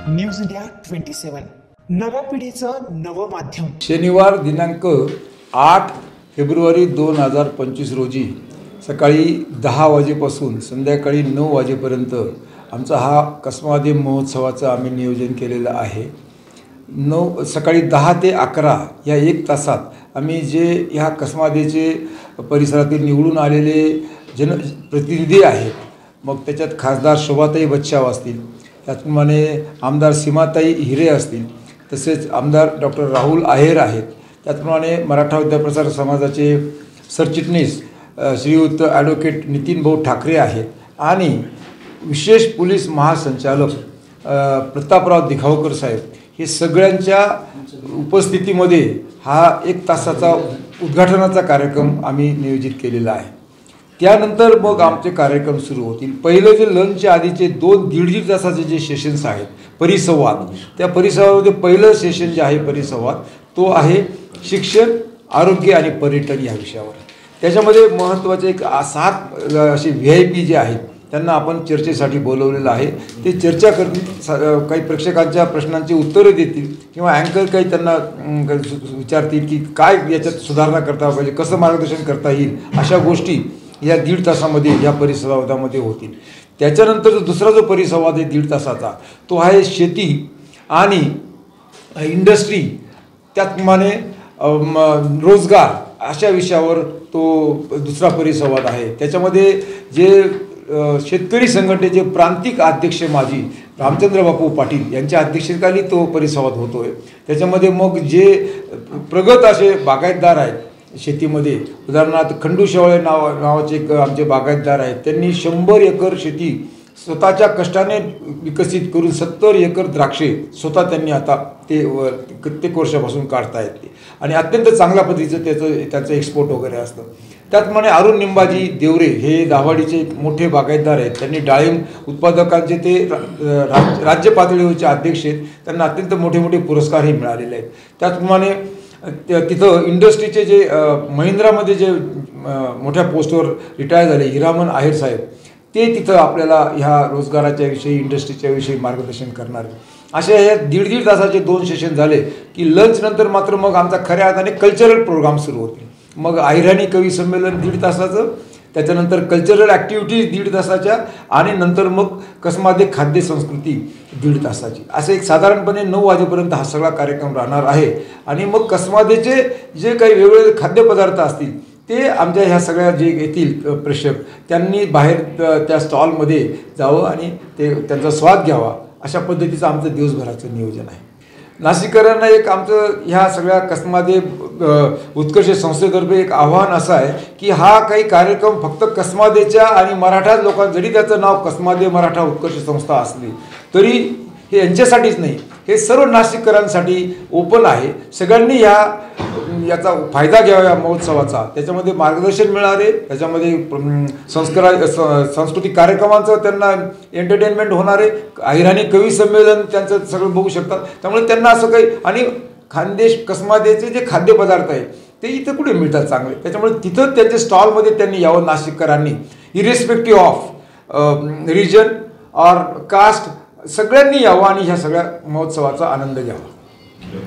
News India 27 नव्या पिढीचं नवं माध्यम। शनिवार दिनांक 8 फेब्रुवारी 2025 रोजी सकाळी 10 वाजेपासून संध्याकाळी 9 वाजेपर्यंत आमचा हा कसमादे महोत्सवाचं आम्ही नियोजन केलेलं आहे। सकाळी 10 ते 11 या 1 तासात आम्ही जे ह्या कसमादेचे परिसरातील निवडून आलेले जनप्रतिनिधी आहेत, मग त्याच्यात खासदार शोभाताई बच्चाव असतील, त्याचप्रमाणे आमदार सीमाताई हिरे असतील, तसेच आमदार डॉक्टर राहुल आहेर आहेत, त्याचप्रमाणे मराठा विद्याप्रसार समाजाचे सरचिटणीस श्रीयुत ॲडव्होकेट नितीन भाऊ ठाकरे आहेत आणि विशेष पोलीस महासंचालक प्रतापराव दिघावकर साहेब, हे सगळ्यांच्या उपस्थितीमध्ये हा 1 तासाचा उद्घाटनाचा कार्यक्रम आम्ही नियोजित केलेला आहे। त्यानंतर मग आमचे कार्यक्रम सुरू होतील। पहिले जे लंचच्या आधीचे 2-1.5 तासाचे जे सेशन्स आहेत परिसंवाद, त्या परिसंवादामध्ये पहिलं सेशन जे आहे परिसंवाद तो आहे शिक्षण, आरोग्य आणि पर्यटन या विषयावर। त्याच्यामध्ये महत्त्वाचे 7 असे VIP जे आहेत त्यांना आपण चर्चेसाठी बोलवलेलं आहे। ते चर्चा करतील, काही प्रेक्षकांच्या प्रश्नांची उत्तरं देतील किंवा अँकर काही त्यांना विचारतील की काय याच्यात सुधारणा करता पाहिजे, कसं मार्गदर्शन करता येईल, अशा गोष्टी या 1.5 तासामध्ये या परिसंवादामध्ये होतील। त्याच्यानंतर दुसरा जो परिसंवाद आहे 1.5 तासाचा तो आहे शेती आणि इंडस्ट्री, त्याचप्रमाणे रोजगार अशा विषयावर तो दुसरा परिसंवाद आहे। त्याच्यामध्ये जे शेतकरी संघटनेचे प्रांतिक अध्यक्ष माजी रामचंद्र बापू पाटील यांच्या अध्यक्षतेखाली तो परिसंवाद होतो आहे। त्याच्यामध्ये मग जे प्रगत असे बागायतदार आहेत शेतीमध्ये, उदाहरणार्थ खंडू शेवाळे नावाचे एक आमचे बागायतदार आहेत, त्यांनी 100 एकर शेती स्वतःच्या कष्टाने विकसित करून 70 एकर द्राक्षे स्वतः त्यांनी आता ते कित्येक वर्षापासून काढतायत ते, आणि अत्यंत चांगल्या पद्धतीचं त्याचं एक्सपोर्ट वगैरे असतं। त्याचप्रमाणे अरुण निंबाजी देवरे हे दाभाडीचे एक मोठे बागायतदार आहेत, त्यांनी डाळिंब उत्पादकांचे ते राज्य पातळीवरचे अध्यक्ष आहेत, त्यांना अत्यंत मोठे मोठे पुरस्कारही मिळालेले आहेत। त्याचप्रमाणे तिथं इंडस्ट्रीचे जे महिंद्रामध्ये जे मोठ्या पोस्टवर रिटायर झाले हिरामन आहेर साहेब, ते तिथं आपल्याला ह्या रोजगाराच्या विषयी, इंडस्ट्रीच्या विषयी मार्गदर्शन करणार। अशा हे 1.5 तासाचे 2 सेशन झाले की लंच नंतर मात्र मग आमचा खऱ्या अर्थाने कल्चरल प्रोग्राम सुरू होतील। मग अहिराणी कवी संमेलन 1.5 तासाचं, त्याच्यानंतर कल्चरल ॲक्टिव्हिटीज 1.5 तासाच्या, आणि नंतर मग कसमादे खाद्य संस्कृती 1.5 तासाची। असं एक साधारणपणे 9 वाजेपर्यंत हा सगळा कार्यक्रम राहणार आहे। आणि मग कसमादेचे जे काही वेगवेगळे खाद्यपदार्थ असतील ते आमच्या ह्या सगळ्या जे येतील प्रेक्षक त्यांनी बाहेर त्या स्टॉलमध्ये जावं आणि ते त्यांचा स्वाद घ्यावा, अशा पद्धतीचं आमचं दिवसभराचं नियोजन आहे। नाशिककरांना एक आमचं ह्या सगळ्या कसमादे उत्कर्ष संस्थेतर्फे एक आव्हान असं आहे की हा काही कार्यक्रम फक्त कसमादेच्या आणि मराठा लोकांना, जरी त्याचं नाव कसमादे मराठा उत्कर्ष संस्था असली तरी हे यांच्यासाठीच नाही, हे सर्व नाशिककरांसाठी ओपन आहे। सगळ्यांनी याचा फायदा घ्यावा या महोत्सवाचा। त्याच्यामध्ये मार्गदर्शन मिळाले, त्याच्यामध्ये सांस्कृतिक कार्यक्रमांचं त्यांना एंटरटेनमेंट होणारे, अहिराणी कवी संमेलन त्यांचं सगळं बघू शकतात। त्यामुळे त्यांना असं काही, आणि खानदेश कसमादेचे जे खाद्यपदार्थ आहे ते इथं कुठे मिळतात चांगले, त्याच्यामुळे तिथं त्यांच्या स्टॉलमध्ये त्यांनी यावं नाशिककरांनी, irrespective of region or caste, सगळ्यांनी यावं आणि ह्या सगळ्या महोत्सवाचा आनंद घ्यावा।